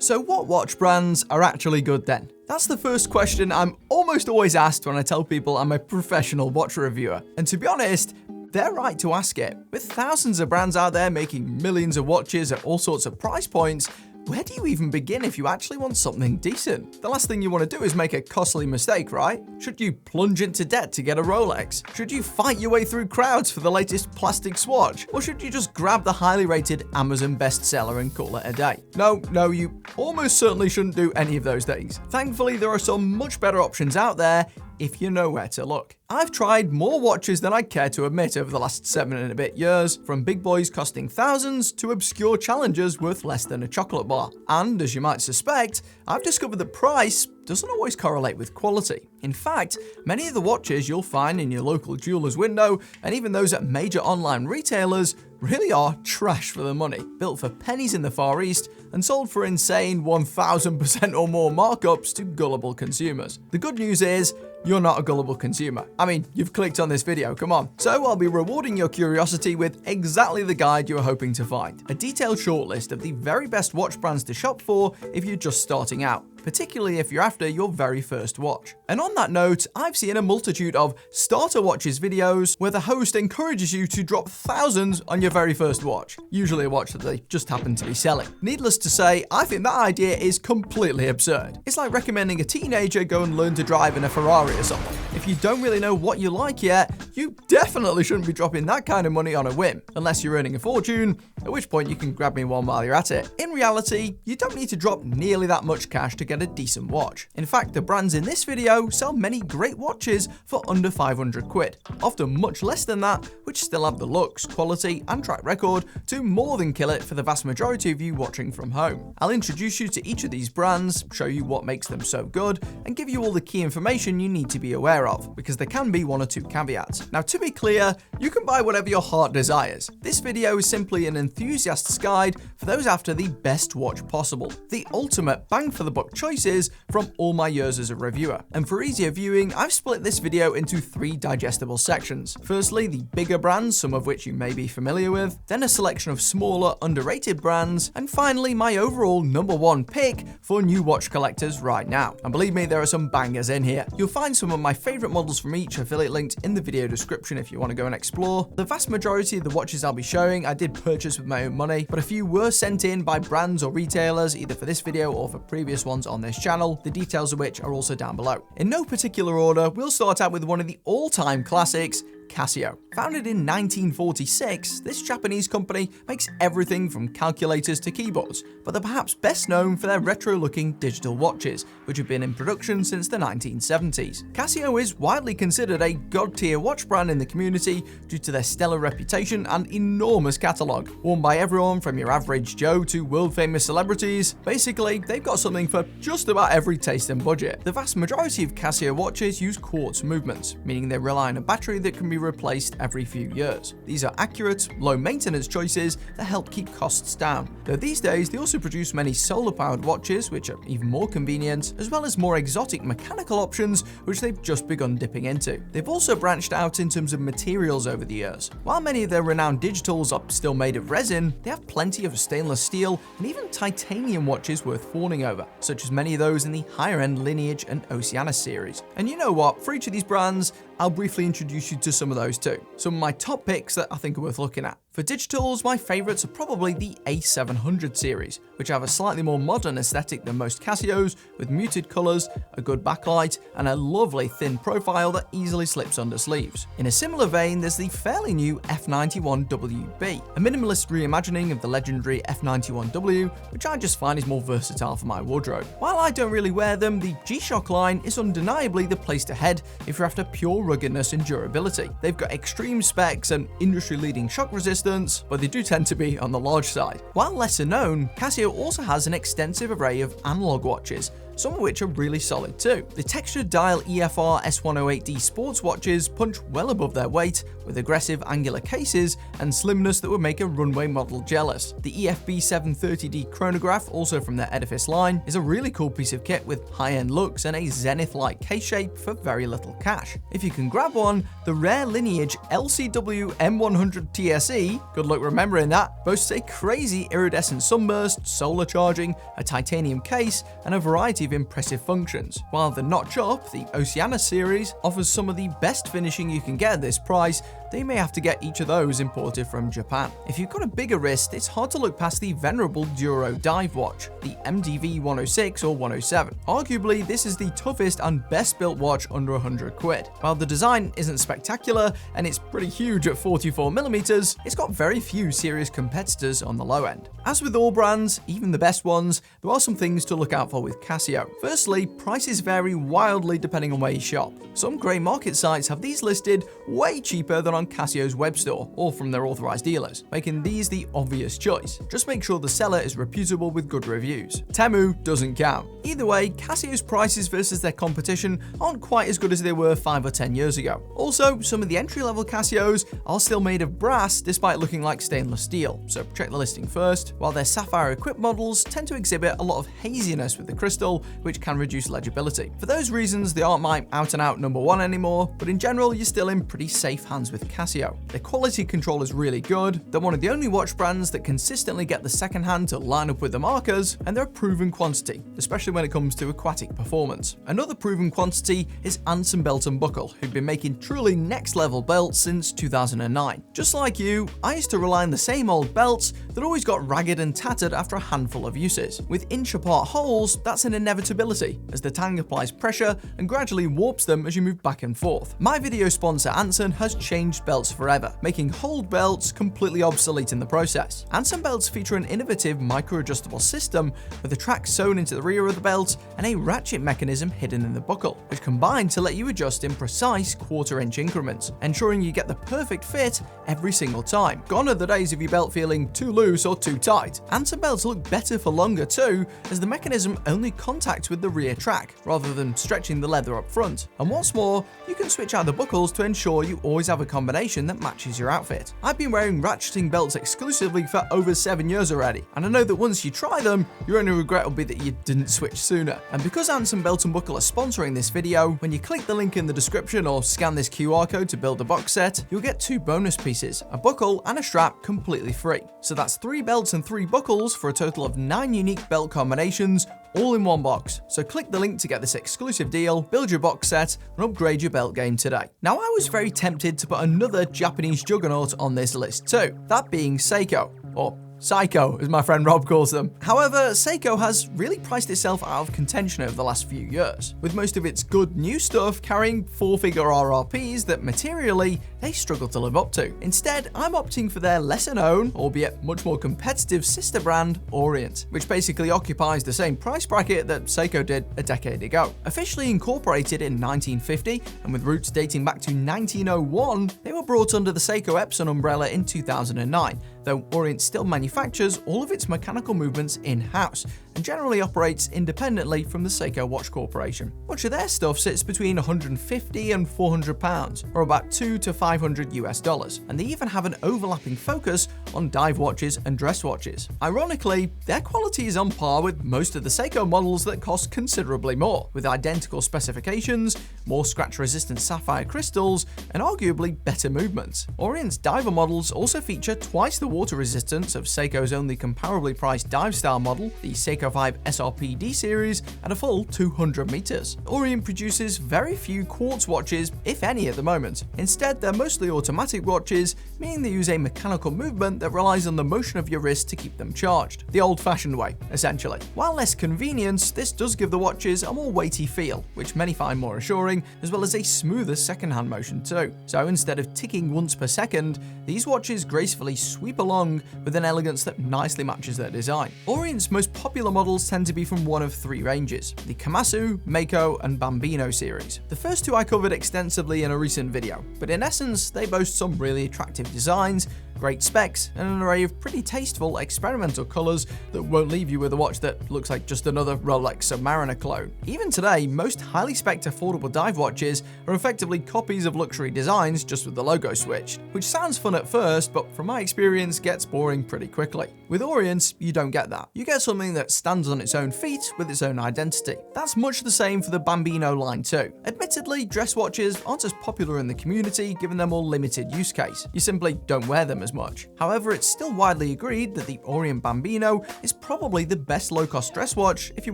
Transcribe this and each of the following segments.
So what watch brands are actually good then? That's the first question I'm almost always asked when I tell people I'm a professional watch reviewer. And to be honest, they're right to ask it. With thousands of brands out there making millions of watches at all sorts of price points, where do you even begin if you actually want something decent? The last thing you want to do is make a costly mistake, right? Should you plunge into debt to get a Rolex? Should you fight your way through crowds for the latest plastic swatch? Or should you just grab the highly rated Amazon bestseller and call it a day? No, you almost certainly shouldn't do any of those things. Thankfully, there are some much better options out there if you know where to look. I've tried more watches than I care to admit over the last 7 and a bit years, from big boys costing thousands to obscure challengers worth less than a chocolate bar. And as you might suspect, I've discovered that price doesn't always correlate with quality. In fact, many of the watches you'll find in your local jeweler's window, and even those at major online retailers, really are trash for the money, built for pennies in the Far East and sold for insane 1000% or more markups to gullible consumers. The good news is, you're not a gullible consumer. I mean, you've clicked on this video, come on. So I'll be rewarding your curiosity with exactly the guide you were hoping to find. A detailed shortlist of the very best watch brands to shop for if you're just starting out, particularly if you're after your very first watch. And on that note, I've seen a multitude of starter watches videos where the host encourages you to drop thousands on your very first watch, usually a watch that they just happen to be selling. Needless to say, I think that idea is completely absurd. It's like recommending a teenager go and learn to drive in a Ferrari or something. If you don't really know what you like yet, you definitely shouldn't be dropping that kind of money on a whim, unless you're earning a fortune, at which point you can grab me one while you're at it. In reality, you don't need to drop nearly that much cash to get a decent watch. In fact, the brands in this video sell many great watches for under 500 quid, often much less than that, which still have the looks, quality, and track record to more than kill it for the vast majority of you watching from home. I'll introduce you to each of these brands, show you what makes them so good, and give you all the key information you need to be aware of, because there can be 1 or 2 caveats. Now, to be clear, you can buy whatever your heart desires. This video is simply an enthusiast's guide for those after the best watch possible, the ultimate bang for the buck choices from all my years as a reviewer. And for easier viewing, I've split this video into 3 digestible sections. Firstly, the bigger brands, some of which you may be familiar with, then a selection of smaller, underrated brands, and finally my overall #1 pick for new watch collectors right now. And believe me, there are some bangers in here. You'll find some of my favorite models from each affiliate linked in the video description if you want to go and explore. The vast majority of the watches I'll be showing I did purchase with my own money, but a few were sent in by brands or retailers, either for this video or for previous ones on this channel, the details of which are also down below. In no particular order, we'll start out with one of the all-time classics, Casio. Founded in 1946, this Japanese company makes everything from calculators to keyboards, but they're perhaps best known for their retro-looking digital watches, which have been in production since the 1970s. Casio is widely considered a god-tier watch brand in the community due to their stellar reputation and enormous catalogue. Worn by everyone from your average Joe to world-famous celebrities, basically, they've got something for just about every taste and budget. The vast majority of Casio watches use quartz movements, meaning they rely on a battery that can be replaced every few years. These are accurate, low-maintenance choices that help keep costs down. Though these days, they also produce many solar-powered watches, which are even more convenient, as well as more exotic mechanical options, which they've just begun dipping into. They've also branched out in terms of materials over the years. While many of their renowned digitals are still made of resin, they have plenty of stainless steel and even titanium watches worth fawning over, such as many of those in the higher-end Lineage and Oceanus series. And you know what? For each of these brands, I'll briefly introduce you to some of those too. Some of my top picks that I think are worth looking at. For digitals, my favorites are probably the A700 series, which have a slightly more modern aesthetic than most Casios, with muted colors, a good backlight, and a lovely thin profile that easily slips under sleeves. In a similar vein, there's the fairly new F91WB, a minimalist reimagining of the legendary F91W, which I just find is more versatile for my wardrobe. While I don't really wear them, the G-Shock line is undeniably the place to head if you're after pure ruggedness and durability. They've got extreme specs and industry-leading shock resistance, but they do tend to be on the large side. While lesser known, Casio also has an extensive array of analog watches, some of which are really solid too. The textured dial EFR S108D sports watches punch well above their weight, with aggressive angular cases and slimness that would make a runway model jealous. The EFB 730D chronograph, also from their Edifice line, is a really cool piece of kit with high-end looks and a Zenith-like case shape for very little cash. If you can grab one, the rare Lineage LCW M100 TSE, good luck remembering that, boasts a crazy iridescent sunburst, solar charging, a titanium case, and a variety of impressive functions. While the Notch Up, the Oceana series, offers some of the best finishing you can get at this price, they may have to get each of those imported from Japan. If you've got a bigger wrist, it's hard to look past the venerable Duro dive watch, the MDV 106 or 107. Arguably, this is the toughest and best built watch under 100 quid. While the design isn't spectacular and it's pretty huge at 44mm, it's got very few serious competitors on the low end. As with all brands, even the best ones, there are some things to look out for with Casio. Firstly, prices vary wildly depending on where you shop. Some grey market sites have these listed way cheaper than on Casio's web store or from their authorized dealers, making these the obvious choice. Just make sure the seller is reputable with good reviews. Temu doesn't count. Either way, Casio's prices versus their competition aren't quite as good as they were 5 or 10 years ago. Also, some of the entry-level Casios are still made of brass despite looking like stainless steel, so check the listing first, while their sapphire-equipped models tend to exhibit a lot of haziness with the crystal, which can reduce legibility. For those reasons, they aren't my out-and-out number one anymore, but in general, you're still in pretty safe hands with Casio. Their quality control is really good, they're one of the only watch brands that consistently get the second hand to line up with the markers, and they're a proven quantity, especially when it comes to aquatic performance. Another proven quantity is Anson Belt & Buckle, who've been making truly next-level belts since 2009. Just like you, I used to rely on the same old belts that always got ragged and tattered after a handful of uses. With inch-apart holes, that's an inevitability, as the tang applies pressure and gradually warps them as you move back and forth. My video sponsor Anson has changed belts forever, making hold belts completely obsolete in the process. Anson belts feature an innovative micro-adjustable system with a track sewn into the rear of the belt and a ratchet mechanism hidden in the buckle, which combine to let you adjust in precise quarter-inch increments, ensuring you get the perfect fit every single time. Gone are the days of your belt feeling too loose or too tight. Anson belts look better for longer too, as the mechanism only contacts with the rear track, rather than stretching the leather up front. And what's more, you can switch out the buckles to ensure you always have a combination that matches your outfit. I've been wearing ratcheting belts exclusively for over 7 years already, and I know that once you try them, your only regret will be that you didn't switch sooner. And because Anson Belt & Buckle are sponsoring this video, when you click the link in the description or scan this QR code to build a box set, you'll get 2 bonus pieces, a buckle and a strap completely free. So that's 3 belts and 3 buckles for a total of 9 unique belt combinations, all in one box. So click the link to get this exclusive deal, build your box set, and upgrade your belt game today. Now, I was very tempted to put another Japanese juggernaut on this list too, that being Seiko, or Psycho, as my friend Rob calls them. However, Seiko has really priced itself out of contention over the last few years, with most of its good new stuff carrying 4-figure RRPs that materially they struggle to live up to. Instead, I'm opting for their lesser known, albeit much more competitive sister brand, Orient, which basically occupies the same price bracket that Seiko did a decade ago. Officially incorporated in 1950, and with roots dating back to 1901, they were brought under the Seiko Epson umbrella in 2009, though Orient still manufactures all of its mechanical movements in-house and generally operates independently from the Seiko Watch Corporation. Much of their stuff sits between £150 and £400, or about $200 to $500 and they even have an overlapping focus on dive watches and dress watches. Ironically, their quality is on par with most of the Seiko models that cost considerably more, with identical specifications, more scratch-resistant sapphire crystals, and arguably better movements. Orient's diver models also feature twice the water resistance of Seiko's only comparably priced dive style model, the Seiko 5 SRP D series, at a full 200 meters. Orient produces very few quartz watches, if any at the moment. Instead, they're mostly automatic watches, meaning they use a mechanical movement that relies on the motion of your wrist to keep them charged. The old-fashioned way, essentially. While less convenient, this does give the watches a more weighty feel, which many find more assuring, as well as a smoother second-hand motion too. So instead of ticking once per second, these watches gracefully sweep along with an elegance that nicely matches their design. Orient's most popular models tend to be from one of 3 ranges, the Kamasu, Mako, and Bambino series. The first 2 I covered extensively in a recent video, but in essence, they boast some really attractive designs, great specs, and an array of pretty tasteful experimental colors that won't leave you with a watch that looks like just another Rolex Submariner clone. Even today, most highly spec'd affordable dive watches are effectively copies of luxury designs just with the logo switched, which sounds fun at first, but from my experience gets boring pretty quickly. With Orients, you don't get that. You get something that stands on its own feet with its own identity. That's much the same for the Bambino line too. Admittedly, dress watches aren't as popular in the community given their more limited use case. You simply don't wear them as much. However, it's still widely agreed that the Orient Bambino is probably the best low-cost dress watch if you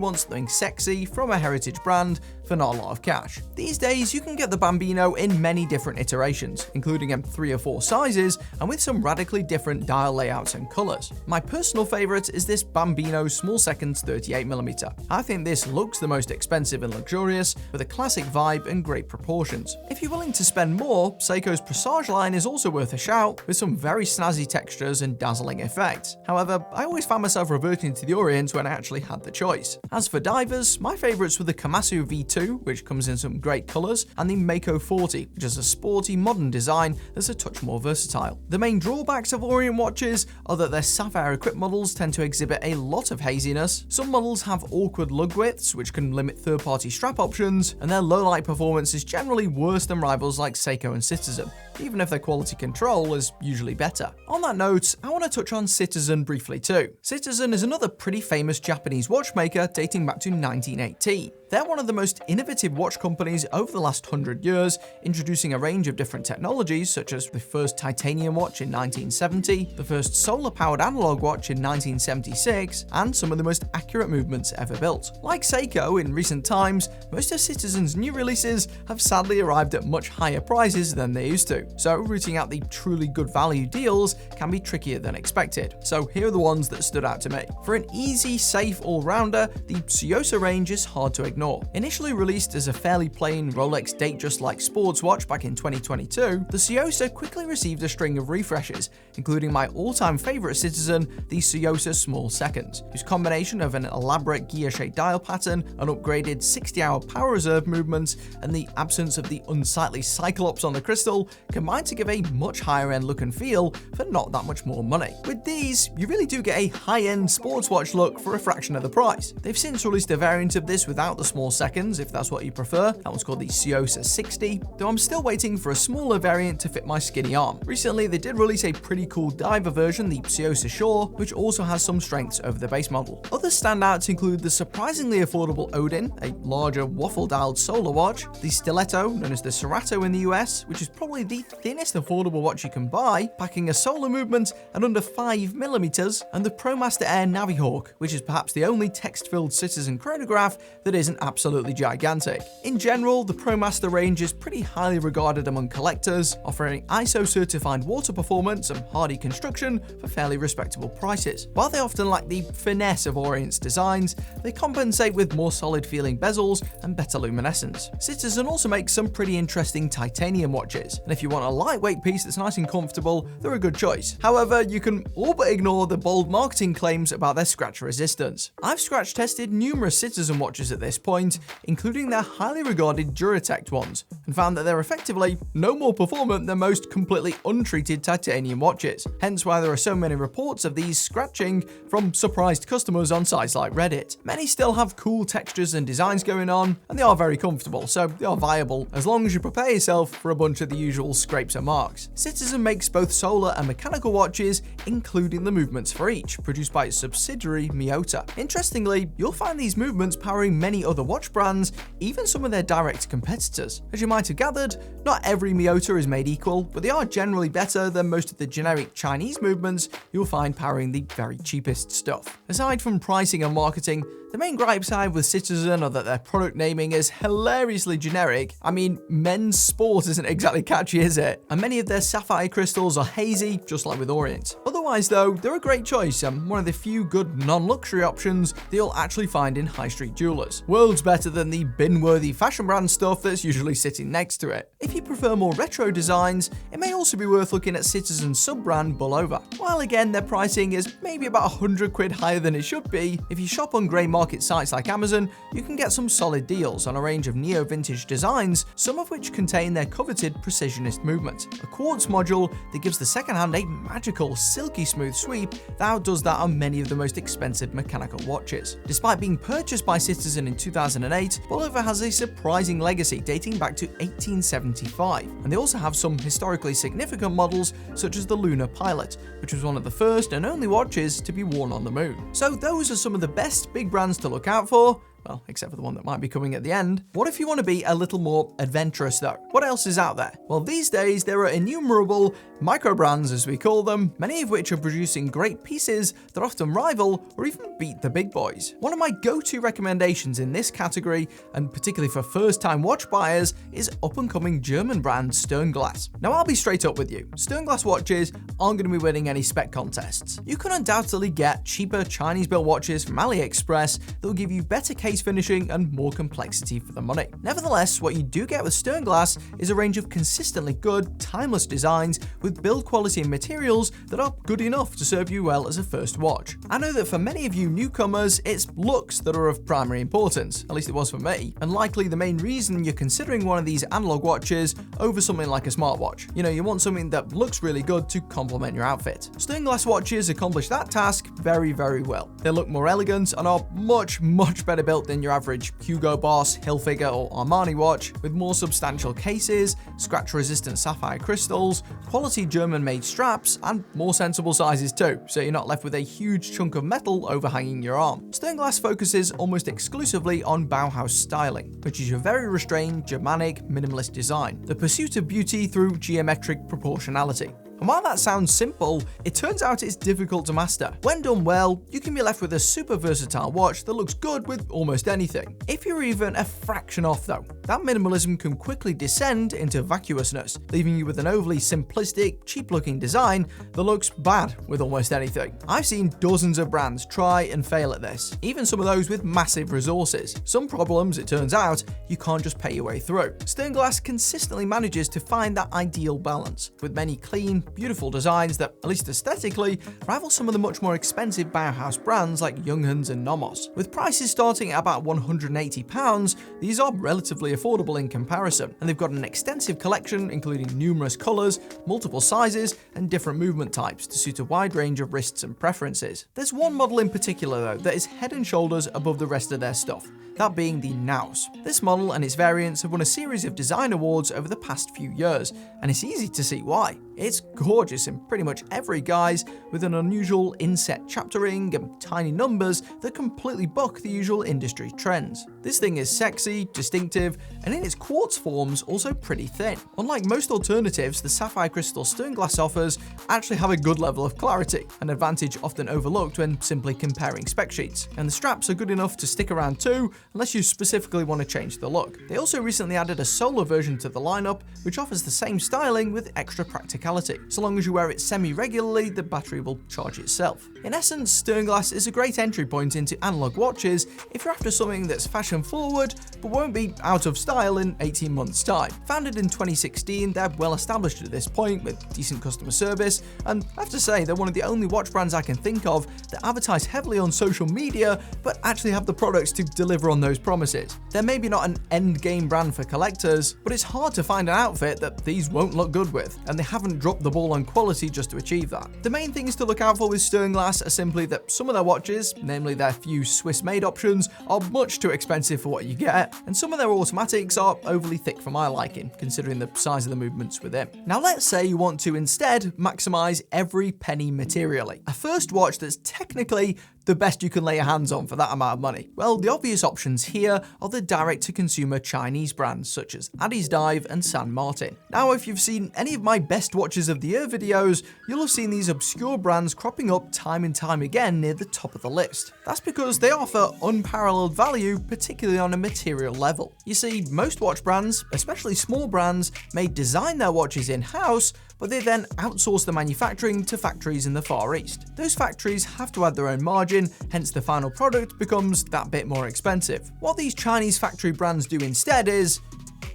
want something sexy from a heritage brand for not a lot of cash. These days, you can get the Bambino in many different iterations, including 3 or 4 sizes and with some radically different dial layouts and colors. My personal favorite is this Bambino small seconds 38mm. I think this looks the most expensive and luxurious, with a classic vibe and great proportions. If you're willing to spend more, Seiko's Presage line is also worth a shout, with some very snazzy textures and dazzling effects. However, I always found myself reverting to the Orient when I actually had the choice. As for divers, my favorites were the Casio V2, which comes in some great colors, and the Mako 40, which is a sporty modern design that's a touch more versatile. The main drawbacks of Orient watches are that their sapphire equipped models tend to exhibit a lot of haziness, some models have awkward lug widths which can limit third-party strap options, and their low light performance is generally worse than rivals like Seiko and Citizen, even if their quality control is usually better. On that note, I want to touch on Citizen briefly too. Citizen is another pretty famous Japanese watchmaker dating back to 1918. They're one of the most innovative watch companies over the last 100 years, introducing a range of different technologies such as the first titanium watch in 1970, the first solar-powered analog watch in 1976, and some of the most accurate movements ever built. Like Seiko in recent times, most of Citizen's new releases have sadly arrived at much higher prices than they used to, so rooting out the truly good value deals can be trickier than expected. So here are the ones that stood out to me. For an easy, safe all-rounder, the Tsuyosa range is hard to ignore. Initially released as a fairly plain Rolex Datejust-like sports watch back in 2022, the Tsuyosa quickly received a string of refreshes, including my all-time favorite Citizen, the Tsuyosa Small Seconds, whose combination of an elaborate gear-shaped dial pattern, an upgraded 60-hour power reserve movement, and the absence of the unsightly Cyclops on the crystal combined to give a much higher-end look and feel for not that much more money. With these, you really do get a high-end sports watch look for a fraction of the price. They've since released a variant of this without the small seconds, if that's what you prefer. That one's called the Tsuyosa 60, though I'm still waiting for a smaller variant to fit my skinny arm. Recently, they did release a pretty cool diver version, the Tsuyosa Shore, which also has some strengths over the base model. Other standouts include the surprisingly affordable Odin, a larger waffle-dialed solar watch, the Stiletto, known as the Cerato in the US, which is probably the thinnest affordable watch you can buy, packing a solar movement at under 5mm, and the ProMaster Air Navihawk, which is perhaps the only text-filled Citizen chronograph that isn't absolutely gigantic. In general, the ProMaster range is pretty highly regarded among collectors, offering ISO-certified water performance and hardy construction for fairly respectable prices. While they often lack the finesse of Orient's designs, they compensate with more solid-feeling bezels and better luminescence. Citizen also makes some pretty interesting titanium watches, and if you want a lightweight piece that's nice and comfortable, they're a good choice. However, you can all but ignore the bold marketing claims about their scratch resistance. I've scratch tested numerous Citizen watches at this point, including their highly regarded Duratect ones, and found that they're effectively no more performant than most completely untreated titanium watches, hence why there are so many reports of these scratching from surprised customers on sites like Reddit. Many still have cool textures and designs going on, and they are very comfortable, so they are viable as long as you prepare yourself for a bunch of the usual scrapes and marks. Citizen makes both solar and mechanical watches, including the movements for each, produced by its subsidiary Miyota. Interestingly, you'll find these movements powering many other watch brands, even some of their direct competitors. As you might have gathered, not every Miyota is made equal, but they are generally better than most of the generic Chinese movements you'll find powering the very cheapest stuff. Aside from pricing and marketing, the main gripes I have with Citizen are that their product naming is hilariously generic. I mean, men's sport isn't exactly catchy, is it? And many of their sapphire crystals are hazy, just like with Orient. Otherwise, Otherwise though, they're a great choice and one of the few good non-luxury options that you'll actually find in high street jewelers. Worlds better than the bin-worthy fashion brand stuff that's usually sitting next to it. If you prefer more retro designs, it may also be worth looking at Citizen's sub-brand Bulova. While again their pricing is maybe about 100 quid higher than it should be, if you shop on grey market sites like Amazon, you can get some solid deals on a range of neo-vintage designs, some of which contain their coveted precisionist movement. A quartz module that gives the second hand a magical, silky smooth sweep that outdoes that on many of the most expensive mechanical watches. Despite being purchased by Citizen in 2008, Bulova has a surprising legacy dating back to 1875, and they also have some historically significant models such as the Lunar Pilot, which was one of the first and only watches to be worn on the moon. So those are some of the best big brands to look out for. Well, except for the one that might be coming at the end. What if you want to be a little more adventurous though? What else is out there? Well, these days there are innumerable micro brands, as we call them, many of which are producing great pieces that often rival or even beat the big boys. One of my go-to recommendations in this category, and particularly for first-time watch buyers, is up-and-coming German brand Sternglas. Now, I'll be straight up with you. Sternglas watches aren't going to be winning any spec contests. You can undoubtedly get cheaper Chinese-built watches from AliExpress that will give you better case finishing and more complexity for the money. Nevertheless, what you do get with Sternglas is a range of consistently good, timeless designs with build quality and materials that are good enough to serve you well as a first watch. I know that for many of you newcomers, it's looks that are of primary importance, at least it was for me, and likely the main reason you're considering one of these analog watches over something like a smartwatch. You know, you want something that looks really good to complement your outfit. Sternglas watches accomplish that task very, very well. They look more elegant and are much better built than your average Hugo Boss, Hilfiger or Armani watch, with more substantial cases, scratch-resistant sapphire crystals, quality German-made straps, and more sensible sizes too, so you're not left with a huge chunk of metal overhanging your arm. Sternglas focuses almost exclusively on Bauhaus styling, which is your very restrained, Germanic, minimalist design, the pursuit of beauty through geometric proportionality. And while that sounds simple, it turns out it's difficult to master. When done well, you can be left with a super versatile watch that looks good with almost anything. If you're even a fraction off though, that minimalism can quickly descend into vacuousness, leaving you with an overly simplistic, cheap-looking design that looks bad with almost anything. I've seen dozens of brands try and fail at this, even some of those with massive resources. Some problems, it turns out, you can't just pay your way through. Sternglas consistently manages to find that ideal balance, with many clean, beautiful designs that, at least aesthetically, rival some of the much more expensive Bauhaus brands like Junghans and Nomos. With prices starting at about £180, these are relatively affordable in comparison, and they've got an extensive collection including numerous colours, multiple sizes, and different movement types to suit a wide range of wrists and preferences. There's one model in particular though that is head and shoulders above the rest of their stuff, that being the Naus. This model and its variants have won a series of design awards over the past few years, and it's easy to see why. It's gorgeous in pretty much every guise, with an unusual inset chaptering and tiny numbers that completely buck the usual industry trends. This thing is sexy, distinctive, and in its quartz forms also pretty thin. Unlike most alternatives, the sapphire crystal Sternglas offers actually have a good level of clarity, an advantage often overlooked when simply comparing spec sheets. And the straps are good enough to stick around too, unless you specifically want to change the look. They also recently added a solar version to the lineup, which offers the same styling with extra practicality. So long as you wear it semi-regularly, the battery will charge itself. In essence, Sternglas is a great entry point into analog watches if you're after something that's fashion forward, but won't be out of style in 18 months' time. Founded in 2016, they're well established at this point with decent customer service, and I have to say they're one of the only watch brands I can think of that advertise heavily on social media, but actually have the products to deliver on those promises. They're maybe not an end game brand for collectors, but it's hard to find an outfit that these won't look good with, and they haven't dropped the ball on quality just to achieve that. The main things to look out for with Sternglas are simply that some of their watches, namely their few Swiss-made options, are much too expensive for what you get, and some of their automatics are overly thick for my liking, considering the size of the movements within. Now let's say you want to instead maximize every penny materially. A first watch that's technically the best you can lay your hands on for that amount of money. Well, the obvious options here are the direct-to-consumer Chinese brands such as Addiesdive and San Martin. Now, if you've seen any of my best watches of the year videos, you'll have seen these obscure brands cropping up time and time again near the top of the list. That's because they offer unparalleled value, particularly on a material level. You see, most watch brands, especially small brands, may design their watches in-house, but they then outsource the manufacturing to factories in the Far East. Those factories have to add their own margin, hence the final product becomes that bit more expensive. What these Chinese factory brands do instead is,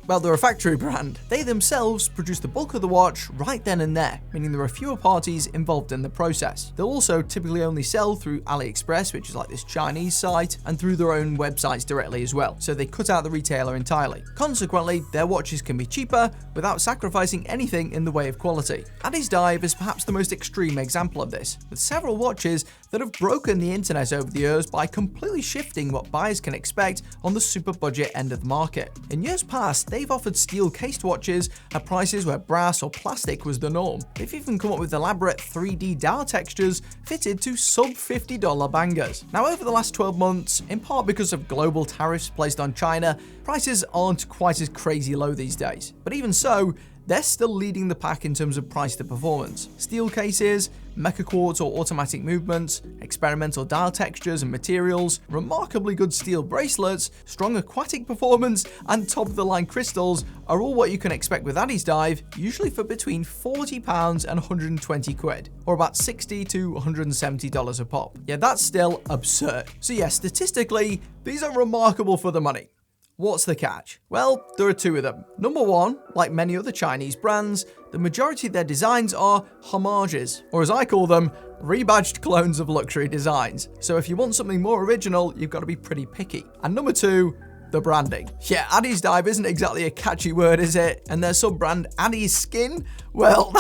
well, they're a factory brand. They themselves produce the bulk of the watch right then and there, meaning there are fewer parties involved in the process. They'll also typically only sell through AliExpress, which is like this Chinese site, and through their own websites directly as well, so they cut out the retailer entirely. Consequently, their watches can be cheaper without sacrificing anything in the way of quality. Addiesdive is perhaps the most extreme example of this, with several watches that have broken the internet over the years by completely shifting what buyers can expect on the super budget end of the market. In years past, they've offered steel-cased watches at prices where brass or plastic was the norm. They've even come up with elaborate 3D dial textures fitted to sub-$50 bangers. Now, over the last 12 months, in part because of global tariffs placed on China, prices aren't quite as crazy low these days. But even so, they're still leading the pack in terms of price to performance. Steel cases, mecha quartz or automatic movements, experimental dial textures and materials, remarkably good steel bracelets, strong aquatic performance, and top-of-the-line crystals are all what you can expect with Addiesdive, usually for between £40 and 120 quid, or about $60 to $170 a pop. Yeah, that's still absurd. So yeah, statistically, these are remarkable for the money. What's the catch? Well, there are two of them. Number one, like many other Chinese brands, the majority of their designs are homages, or as I call them, rebadged clones of luxury designs. So if you want something more original, you've got to be pretty picky. And number two, the branding. Yeah, Addiesdive isn't exactly a catchy word, is it? And their sub-brand Addieskin, well,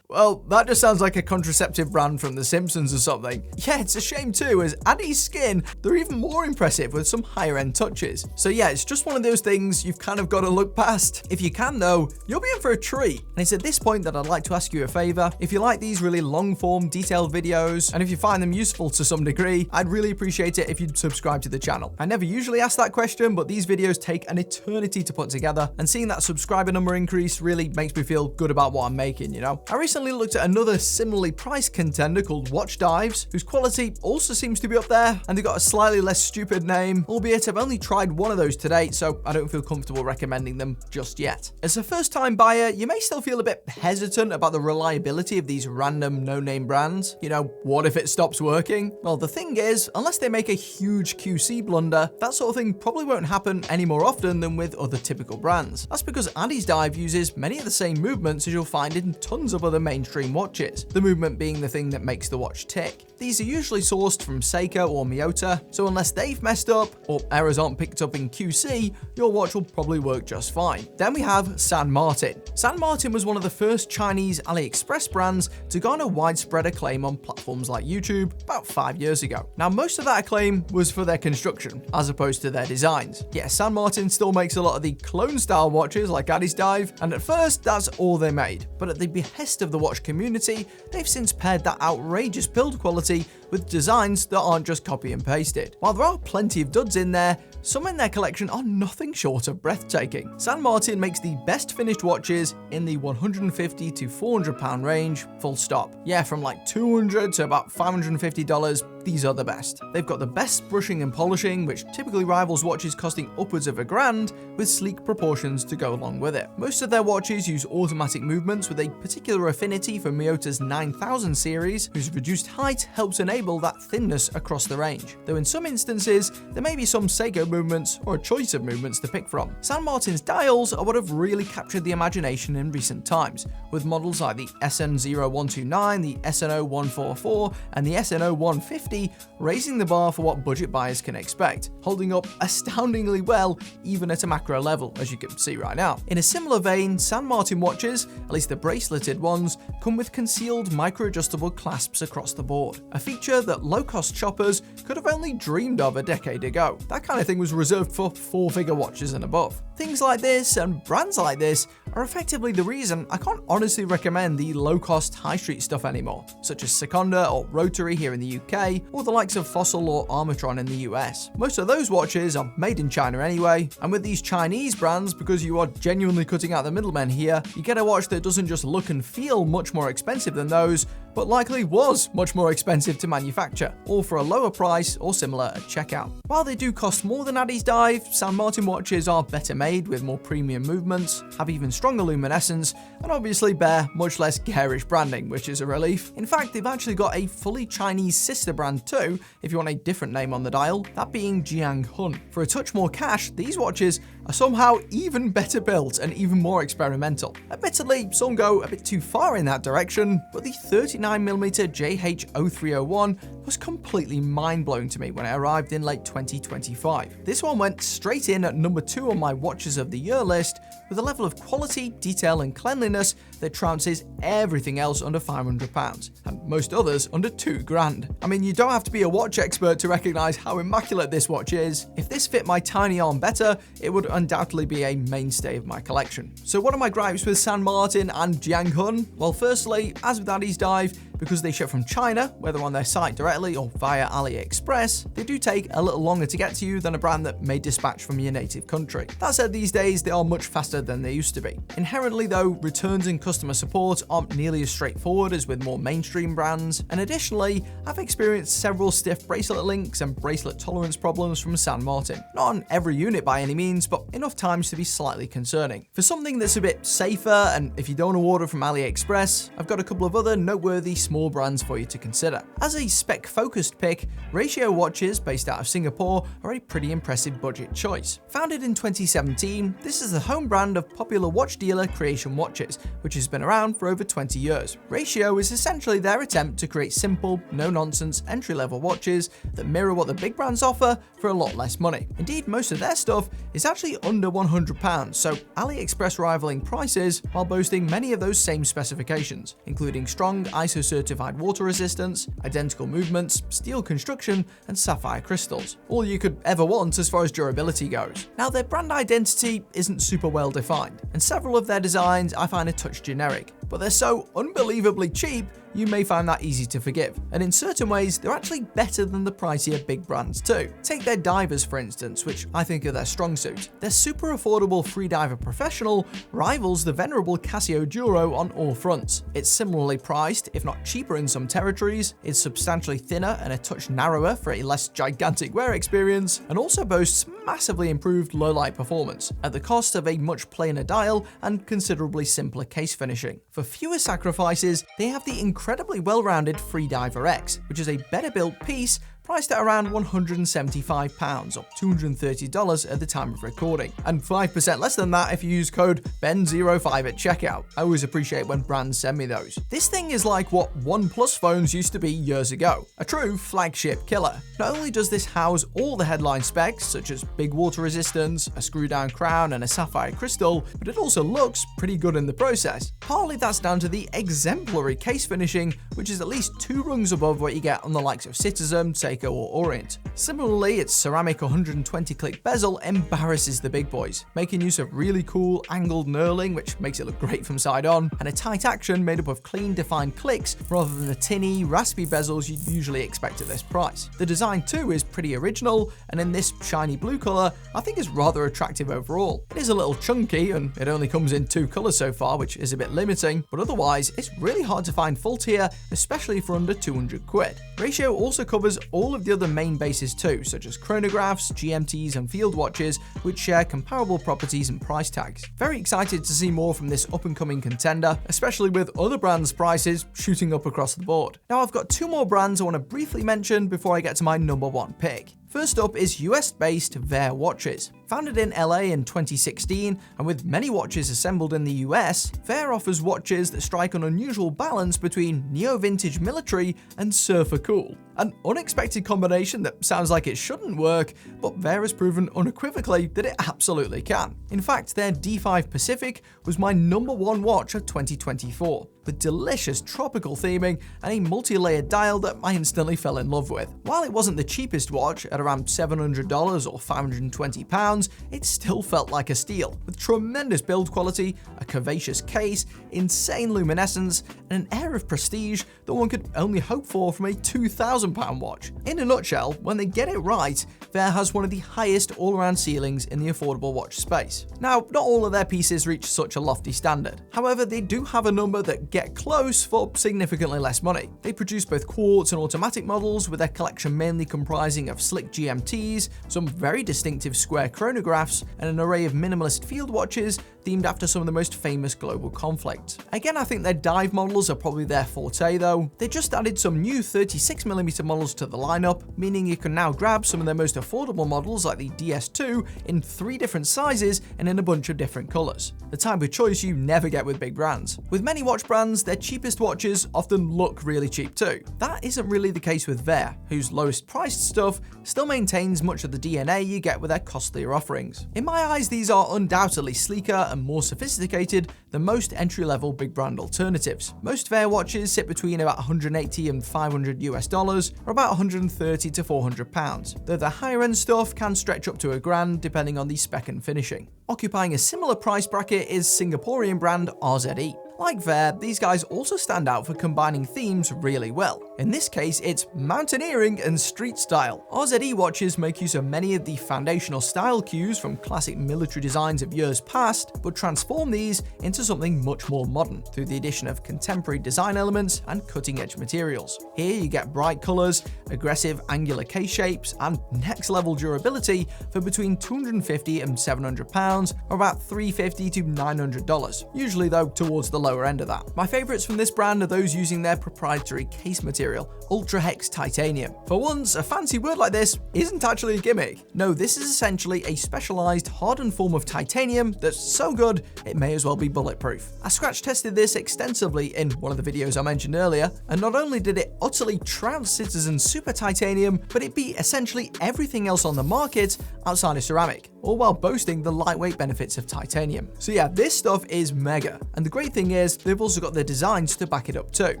well, that just sounds like a contraceptive brand from The Simpsons or something. Yeah, it's a shame too, as Addieskin, they're even more impressive with some higher end touches. So yeah, it's just one of those things you've kind of got to look past. If you can though, you'll be in for a treat. And it's at this point that I'd like to ask you a favor. If you like these really long form, detailed videos, and if you find them useful to some degree, I'd really appreciate it if you'd subscribe to the channel. I never usually ask that question, but these videos take an eternity to put together, and seeing that subscriber number increase really makes me feel good about what I'm making, you know? I recently looked at another similarly priced contender called Watchdives, whose quality also seems to be up there, and they got a slightly less stupid name, albeit I've only tried one of those to date, so I don't feel comfortable recommending them just yet. As a first-time buyer, you may still feel a bit hesitant about the reliability of these random no-name brands. You know, what if it stops working? Well, the thing is, unless they make a huge QC blunder, that sort of thing probably won't happen any more often than with other typical brands. That's because Addiesdive uses many of the same movements as you'll find in tons of other mainstream watches, the movement being the thing that makes the watch tick. These are usually sourced from Seiko or Miyota, so unless they've messed up or errors aren't picked up in QC, your watch will probably work just fine. Then we have San Martin. San Martin was one of the first Chinese AliExpress brands to garner widespread acclaim on platforms like YouTube about 5 years ago. Now, most of that acclaim was for their construction, as opposed to their designs. Yeah, San Martin still makes a lot of the clone-style watches like Addiesdive, and at first, that's all they made. But at the behest of the watch community, they've since paired that outrageous build quality with designs that aren't just copy and pasted. While there are plenty of duds in there, some in their collection are nothing short of breathtaking. San Martin makes the best finished watches in the £150 to £400 range, full stop. Yeah, from like $200 to about $550, these are the best. They've got the best brushing and polishing, which typically rivals watches costing upwards of $1,000, with sleek proportions to go along with it. Most of their watches use automatic movements with a particular affinity for Miyota's 9000 series, whose reduced height helps enable that thinness across the range. Though in some instances, there may be some Seiko movements or a choice of movements to pick from. San Martin's dials are what have really captured the imagination in recent times, with models like the SN0129, the SN0144, and the SN0150 raising the bar for what budget buyers can expect, holding up astoundingly well even at a macro level, as you can see right now. In a similar vein, San Martin watches, at least the braceleted ones, come with concealed micro-adjustable clasps across the board, a feature that low-cost shoppers could have only dreamed of a decade ago. That kind of thing was reserved for 4-figure watches and above. Things like this and brands like this are effectively the reason I can't honestly recommend the low-cost high street stuff anymore, such as Seconda or Rotary here in the UK, or the likes of Fossil or Armatron in the US. Most of those watches are made in China anyway, and with these Chinese brands, because you are genuinely cutting out the middlemen here, you get a watch that doesn't just look and feel much more expensive than those, but likely was much more expensive to manufacture, all for a lower price or similar at checkout. While they do cost more than Addiesdive, San Martin watches are better made with more premium movements, have even stronger luminescence, and obviously bear much less garish branding, which is a relief. In fact, they've actually got a fully Chinese sister brand too, if you want a different name on the dial, that being Jianghun. For a touch more cash, these watches are somehow even better built and even more experimental. Admittedly, some go a bit too far in that direction, but the 39mm JH0301 was completely mind-blowing to me when it arrived in late 2025. This one went straight in at number 2 on my watches of the year list, with a level of quality, detail and cleanliness that trounces everything else under £500, and most others under £2,000. I mean, you don't have to be a watch expert to recognize how immaculate this watch is. If this fit my tiny arm better, it would undoubtedly be a mainstay of my collection. So what are my gripes with San Martin and Jianghun? Well, firstly, as with Addiesdive, because they ship from China, whether on their site directly or via AliExpress, they do take a little longer to get to you than a brand that may dispatch from your native country. That said, these days they are much faster than they used to be. Inherently though, returns and customer support aren't nearly as straightforward as with more mainstream brands, and additionally, I've experienced several stiff bracelet links and bracelet tolerance problems from San Martin. Not on every unit by any means, but enough times to be slightly concerning. For something that's a bit safer, and if you don't order from AliExpress, I've got a couple of other noteworthy small brands for you to consider. As a spec-focused pick, Ratio watches based out of Singapore are a pretty impressive budget choice. Founded in 2017, this is the home brand of popular watch dealer Creation Watches, which has been around for over 20 years. Ratio is essentially their attempt to create simple, no-nonsense, entry-level watches that mirror what the big brands offer for a lot less money. Indeed, most of their stuff is actually under £100, so AliExpress rivaling prices while boasting many of those same specifications, including strong ISO-certified water resistance, identical movements, steel construction, and sapphire crystals. All you could ever want as far as durability goes. Now, their brand identity isn't super well defined, and several of their designs I find a touch generic, but they're so unbelievably cheap, you may find that easy to forgive. And in certain ways, they're actually better than the pricier big brands too. Take their divers, for instance, which I think are their strong suit. Their super affordable Freediver Professional rivals the venerable Casio Duro on all fronts. It's similarly priced, if not cheaper in some territories, is substantially thinner and a touch narrower for a less gigantic wear experience, and also boasts massively improved low-light performance, at the cost of a much plainer dial and considerably simpler case finishing. For fewer sacrifices, they have the incredibly well-rounded Freediver X, which is a better-built piece priced at around £175 or $230 at the time of recording, and 5% less than that if you use code BEN05 at checkout. I always appreciate when brands send me those. This thing is like what OnePlus phones used to be years ago, a true flagship killer. Not only does this house all the headline specs, such as big water resistance, a screw-down crown, and a sapphire crystal, but it also looks pretty good in the process. Partly that's down to the exemplary case finishing, which is at least 2 rungs above what you get on the likes of Citizen, Seiko, or Orient. Similarly, its ceramic 120-click bezel embarrasses the big boys, making use of really cool angled knurling, which makes it look great from side on, and a tight action made up of clean defined clicks rather than the tinny, raspy bezels you'd usually expect at this price. The design too is pretty original, and in this shiny blue colour, I think is rather attractive overall. It is a little chunky, and it only comes in 2 colours so far, which is a bit limiting, but otherwise, it's really hard to find fault here, especially for under 200 quid. Ratio also covers all of the other main bases too, such as chronographs, GMTs, and field watches, which share comparable properties and price tags. Very excited to see more from this up-and-coming contender, especially with other brands' prices shooting up across the board. Now, I've got 2 more brands I want to briefly mention before I get to my number 1 pick. First up is US-based Vaer watches. Founded in LA in 2016, and with many watches assembled in the US, Vaer offers watches that strike an unusual balance between neo-vintage military and surfer cool. An unexpected combination that sounds like it shouldn't work, but Vaer has proven unequivocally that it absolutely can. In fact, their D5 Pacific was my number 1 watch of 2024, with delicious tropical theming and a multi-layered dial that I instantly fell in love with. While it wasn't the cheapest watch, at around $700 or £520, ones, it still felt like a steal, with tremendous build quality, a curvaceous case, insane luminescence, and an air of prestige that one could only hope for from a £2,000 watch. In a nutshell, when they get it right, Vaer has one of the highest all-around ceilings in the affordable watch space. Now, not all of their pieces reach such a lofty standard. However, they do have a number that get close for significantly less money. They produce both quartz and automatic models, with their collection mainly comprising of slick GMTs, some very distinctive square chronographs, and an array of minimalist field watches themed after some of the most famous global conflicts. Again, I think their dive models are probably their forte though. They just added some new 36mm models to the lineup, meaning you can now grab some of their most affordable models like the DS2 in 3 different sizes and in a bunch of different colors. The type of choice you never get with big brands. With many watch brands, their cheapest watches often look really cheap too. That isn't really the case with Vaer, whose lowest priced stuff still maintains much of the DNA you get with their costlier offerings. In my eyes, these are undoubtedly sleeker and more sophisticated than most entry-level big brand alternatives. Most Vaer watches sit between about $180 and $500 or about $130 to £400, though the higher end stuff can stretch up to $1,000 depending on the spec and finishing. Occupying a similar price bracket is Singaporean brand RZE. Like Vaer, these guys also stand out for combining themes really well. In this case, it's mountaineering and street style. RZE watches make use of many of the foundational style cues from classic military designs of years past, but transform these into something much more modern through the addition of contemporary design elements and cutting-edge materials. Here you get bright colors, aggressive angular case shapes, and next-level durability for between £250 and £700, or about $350 to $900, usually though towards the lower end of that. My favorites from this brand are those using their proprietary case material, Ultra Hex Titanium. For once, a fancy word like this isn't actually a gimmick. No, this is essentially a specialized hardened form of titanium that's so good it may as well be bulletproof. I scratch tested this extensively in one of the videos I mentioned earlier, and not only did it utterly trounce Citizen Super Titanium, but it beat essentially everything else on the market outside of ceramic, all while boasting the lightweight benefits of titanium. So yeah, this stuff is mega, and the great thing is they've also got their designs to back it up too.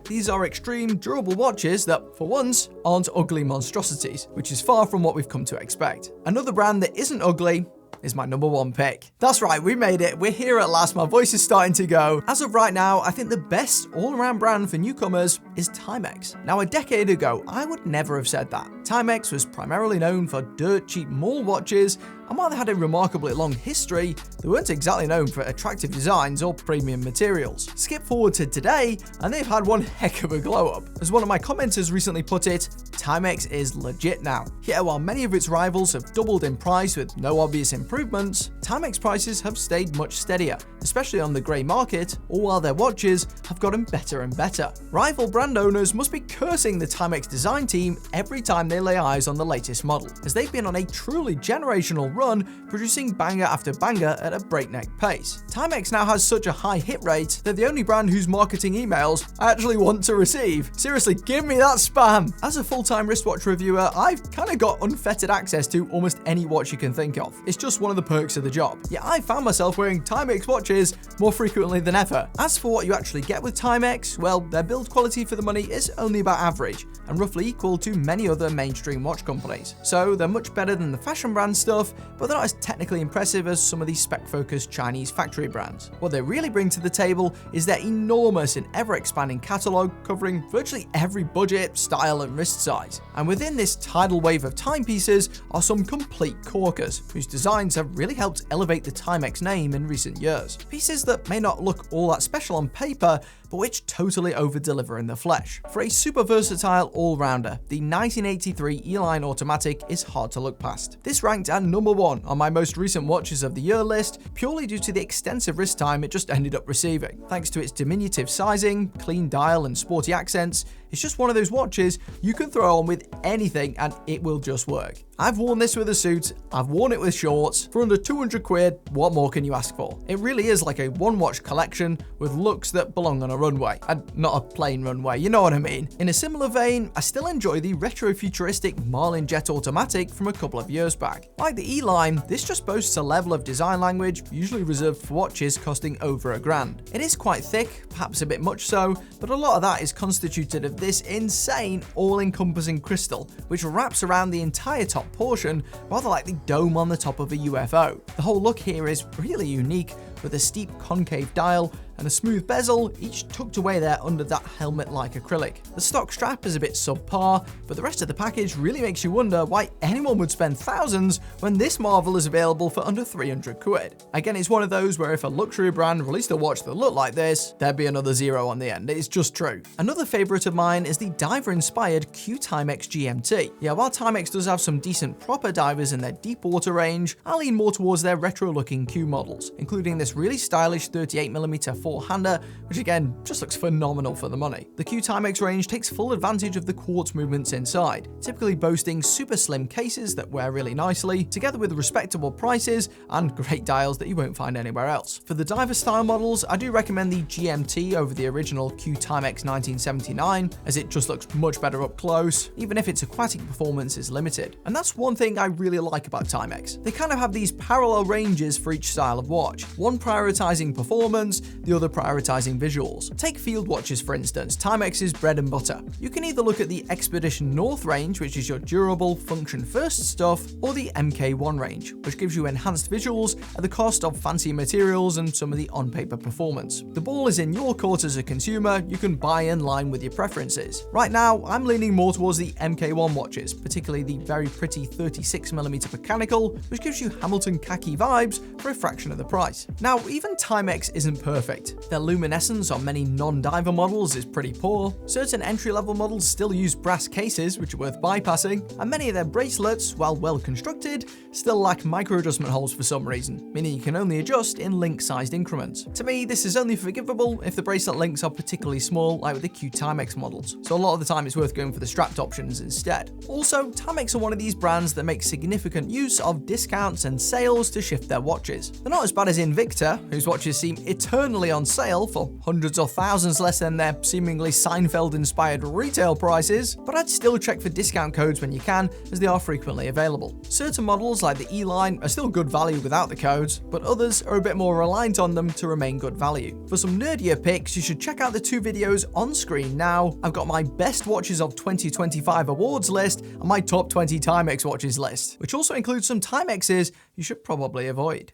These are extreme, durable watches that, for once, aren't ugly monstrosities, which is far from what we've come to expect. Another brand that isn't ugly is my number 1 pick. That's right, we made it. We're here at last. My voice is starting to go. As of right now, I think the best all-around brand for newcomers is Timex. Now, a decade ago, I would never have said that. Timex was primarily known for dirt cheap mall watches, and while they had a remarkably long history, they weren't exactly known for attractive designs or premium materials. Skip forward to today, and they've had one heck of a glow up. As one of my commenters recently put it, Timex is legit now. Yeah, while many of its rivals have doubled in price with no obvious improvements, Timex prices have stayed much steadier, especially on the grey market, all while their watches have gotten better and better. Rival brand owners must be cursing the Timex design team every time they lay eyes on the latest model, as they've been on a truly generational run, producing banger after banger at a breakneck pace. Timex now has such a high hit rate that the only brand whose marketing emails I actually want to receive. Seriously, give me that spam! As a full-time wristwatch reviewer, I've kind of got unfettered access to almost any watch you can think of. It's just one of the perks of the job. Yet I found myself wearing Timex watches more frequently than ever. As for what you actually get with Timex, well, their build quality for the money is only about average, and roughly equal to many other mainstream watch companies. So they're much better than the fashion brand stuff, but they're not as technically impressive as some of these spec-focused Chinese factory brands. What they really bring to the table is their enormous and ever-expanding catalogue, covering virtually every budget, style, and wrist size. And within this tidal wave of timepieces are some complete corkers, whose designs have really helped elevate the Timex name in recent years. Pieces that may not look all that special on paper, but which totally over-deliver in the flesh. For a super versatile all-rounder, the 1983 E-Line Automatic is hard to look past. This ranked at number 1 on my most recent watches of the year list, purely due to the extensive wrist time it just ended up receiving. Thanks to its diminutive sizing, clean dial, and sporty accents, it's just one of those watches you can throw on with anything and it will just work. I've worn this with a suit, I've worn it with shorts. For under 200 quid, what more can you ask for? It really is like a one-watch collection with looks that belong on a runway, and not a plain runway, you know what I mean. In a similar vein, I still enjoy the retro-futuristic Marlin Jet Automatic from a couple of years back. Like the E-Line, this just boasts a level of design language usually reserved for watches costing over $1,000. It is quite thick, perhaps a bit much so, but a lot of that is constituted of this insane all-encompassing crystal, which wraps around the entire top top portion, rather like the dome on the top of a UFO. The whole look here is really unique, with a steep concave dial and a smooth bezel, each tucked away there under that helmet-like acrylic. The stock strap is a bit subpar, but the rest of the package really makes you wonder why anyone would spend thousands when this marvel is available for under 300 quid. Again, it's one of those where if a luxury brand released a watch that looked like this, there'd be another zero on the end. It's just true. Another favorite of mine is the diver-inspired Timex GMT. Yeah, while Timex does have some decent proper divers in their deep water range, I lean more towards their retro-looking Q models, including this really stylish 38mm four-hander, which again, just looks phenomenal for the money. The Timex range takes full advantage of the quartz movements inside, typically boasting super slim cases that wear really nicely, together with respectable prices and great dials that you won't find anywhere else. For the diver style models, I do recommend the GMT over the original Timex 1979, as it just looks much better up close, even if its aquatic performance is limited. And that's one thing I really like about Timex. They kind of have these parallel ranges for each style of watch, one prioritizing performance, the other prioritizing visuals. Take field watches for instance, Timex's bread and butter. You can either look at the Expedition North range, which is your durable, function-first stuff, or the MK1 range, which gives you enhanced visuals at the cost of fancy materials and some of the on-paper performance. The ball is in your court as a consumer, you can buy in line with your preferences. Right now, I'm leaning more towards the MK1 watches, particularly the very pretty 36mm mechanical, which gives you Hamilton khaki vibes for a fraction of the price. Now, even Timex isn't perfect. Their luminescence on many non-diver models is pretty poor, certain entry-level models still use brass cases, which are worth bypassing, and many of their bracelets, while well constructed, still lack micro-adjustment holes for some reason, meaning you can only adjust in link-sized increments. To me, this is only forgivable if the bracelet links are particularly small, like with the Timex models, so a lot of the time it's worth going for the strapped options instead. Also, Timex are one of these brands that make significant use of discounts and sales to shift their watches. They're not as bad as Invicta, whose watches seem eternally on sale for hundreds or thousands less than their seemingly Seinfeld-inspired retail prices, but I'd still check for discount codes when you can, as they are frequently available. Certain models like the E-line are still good value without the codes, but others are a bit more reliant on them to remain good value. For some nerdier picks, you should check out the two videos on screen now. I've got my best watches of 2025 awards list and my top 20 Timex watches list, which also includes some Timexes you should probably avoid.